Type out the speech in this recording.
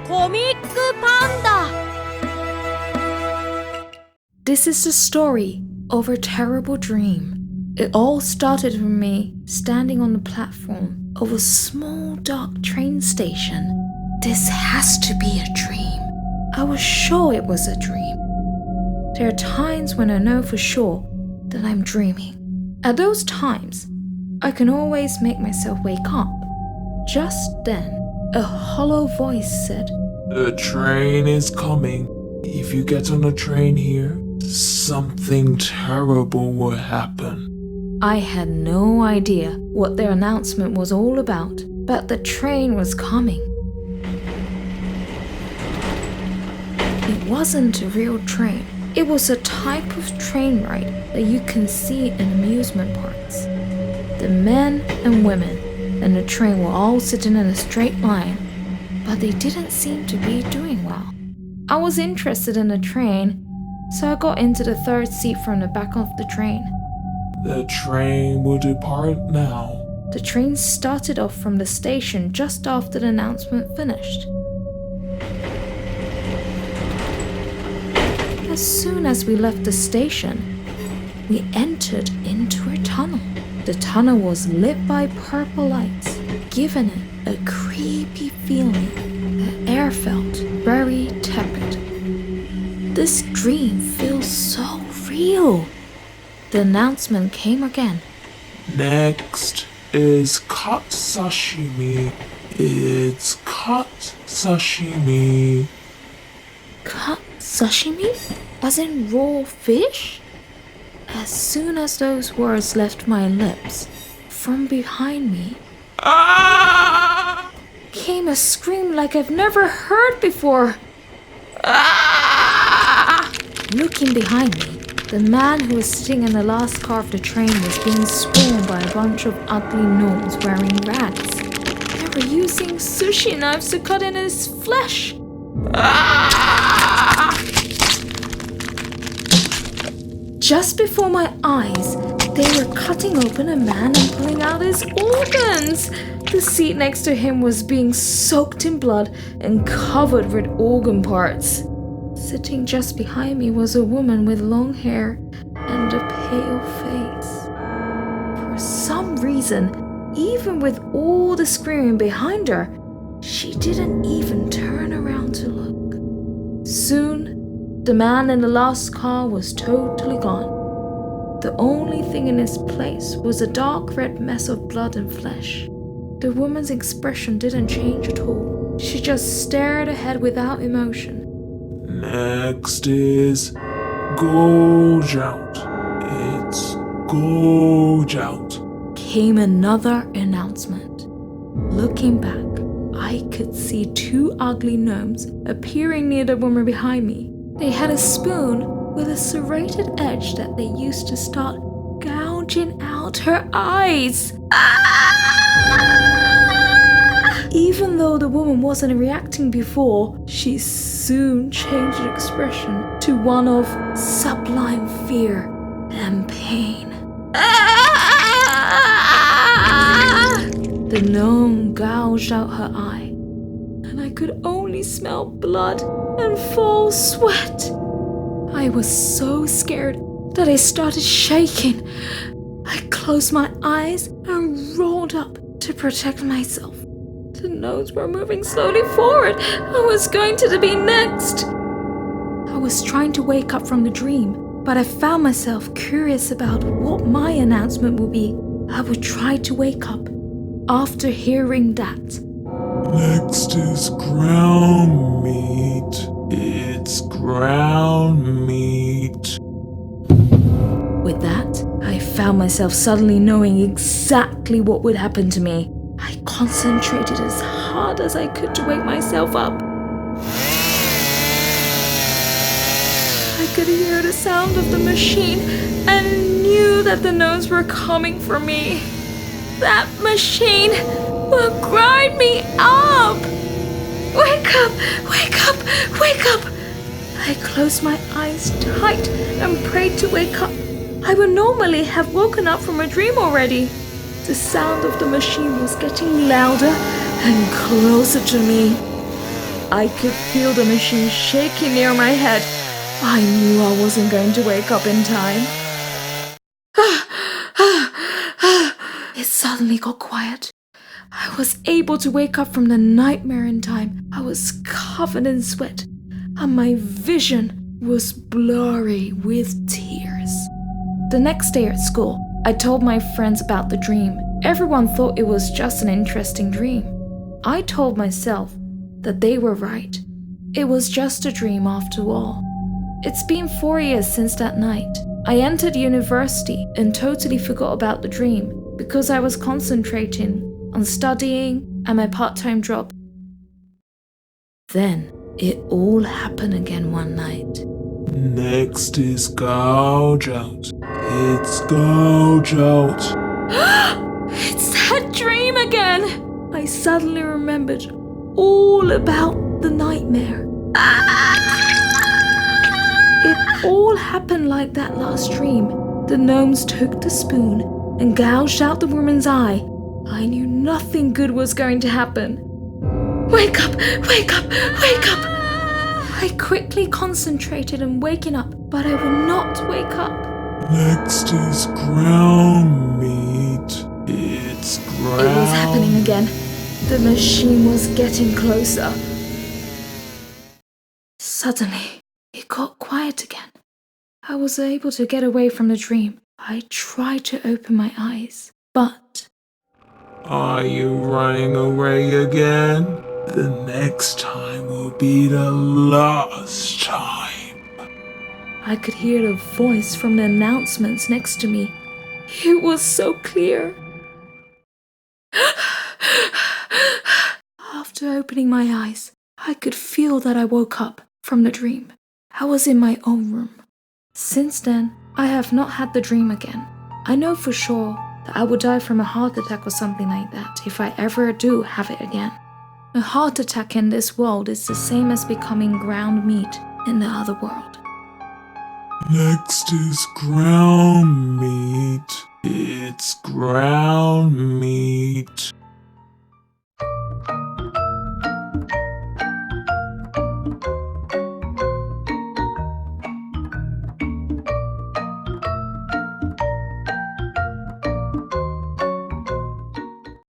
コミックパンダ. This is the story of a terrible dream. It all started with me standing on the platform of a small dark train station. This has to be a dream. I was sure it was a dream. There are times when I know for sure that I'm dreaming. At those times, I can always make myself wake up. Just then, a hollow voice said, "The train is coming. If you get on the train here, something terrible will happen." I had no idea what their announcement was all about, but the train was coming. It wasn't a real train. It was a type of train ride that you can see in amusement parks. The men and women in the train were all sitting in a straight line, but they didn't seem to be doing well. I was interested in the train, so I got into the third seat from the back of the train. The train will depart now. The train started off from the station just after the announcement finished. As soon as we left the station, we entered into a tunnel. The tunnel was lit by purple lights, giving it a creepy feeling. The air felt very tepid. This dream feels so real. The announcement came again. Next is cut sashimi. It's cut sashimi. Cut sashimi? As in raw fish? As soon as those words left my lips, from behind me came a scream like I've never heard before. Looking behind me, the man who was sitting in the last car of the train was being swarmed by a bunch of ugly gnomes wearing rags. They were using sushi knives to cut in his flesh. Just before my eyes, they were cutting open a man and pulling out his organs. The seat next to him was being soaked in blood and covered with organ parts. Sitting just behind me was a woman with long hair and a pale face. For some reason, even with all the screaming behind her, she didn't even turn around to look. Soon, the man in the last car was totally gone. The only thing in his place was a dark red mess of blood and flesh. The woman's expression didn't change at all. She just stared ahead without emotion. Next is Gorge Out. It's Gorge Out. Came another announcement. Looking back, I could see two ugly gnomes appearing near the woman behind me. They had a spoon with a serrated edge that they used to start gouging out her eyes. Even though the woman wasn't reacting before, she soon changed her expression to one of sublime fear and pain. The gnome gouged out her eye, and I could only smell blood and fall sweat. I was so scared that I started shaking. I closed my eyes and rolled up to protect myself. The gnomes were moving slowly forward. I was going to be next. I was trying to wake up from the dream, but I found myself curious about what my announcement would be. I would try to wake up after hearing that. Next is ground meat. It's ground meat. With that, I found myself suddenly knowing exactly what would happen to me. I concentrated as hard as I could to wake myself up. I could hear the sound of the machine and knew that the gnomes were coming for me. That machine will grind me up! Wake up! Wake up! Wake up! I closed my eyes tight and prayed to wake up. I would normally have woken up from a dream already. The sound of the machine was getting louder and closer to me. I could feel the machine shaking near my head. I knew I wasn't going to wake up in time. It suddenly got quiet. I was able to wake up from the nightmare in time. I was covered in sweat, and my vision was blurry with tears. The next day at school, I told my friends about the dream. Everyone thought it was just an interesting dream. I told myself that they were right. It was just a dream after all. It's been 4 years since that night. I entered university and totally forgot about the dream because I was concentrating on studying and my part-time job. Then it all happened again one night. Next is Gouge Out. It's Gouge Out. It's that dream again! I suddenly remembered all about the nightmare. It all happened like that last dream. The gnomes took the spoon and gouged out the woman's eye. I knew nothing good was going to happen. Wake up! Wake up! Wake up! I quickly concentrated on waking up, but I would not wake up. Next is ground meat. It's ground. It was happening again. The machine was getting closer. Suddenly, it got quiet again. I was able to get away from the dream. I tried to open my eyes, but... Are you running away again? The next time will be the last time. I could hear the voice from the announcements next to me. It was so clear. After opening my eyes, I could feel that I woke up from the dream. I was in my own room. Since then, I have not had the dream again. I know for sure that I would die from a heart attack or something like that if I ever do have it again. A heart attack in this world is the same as becoming ground meat in the other world. Next is ground meat. It's ground meat.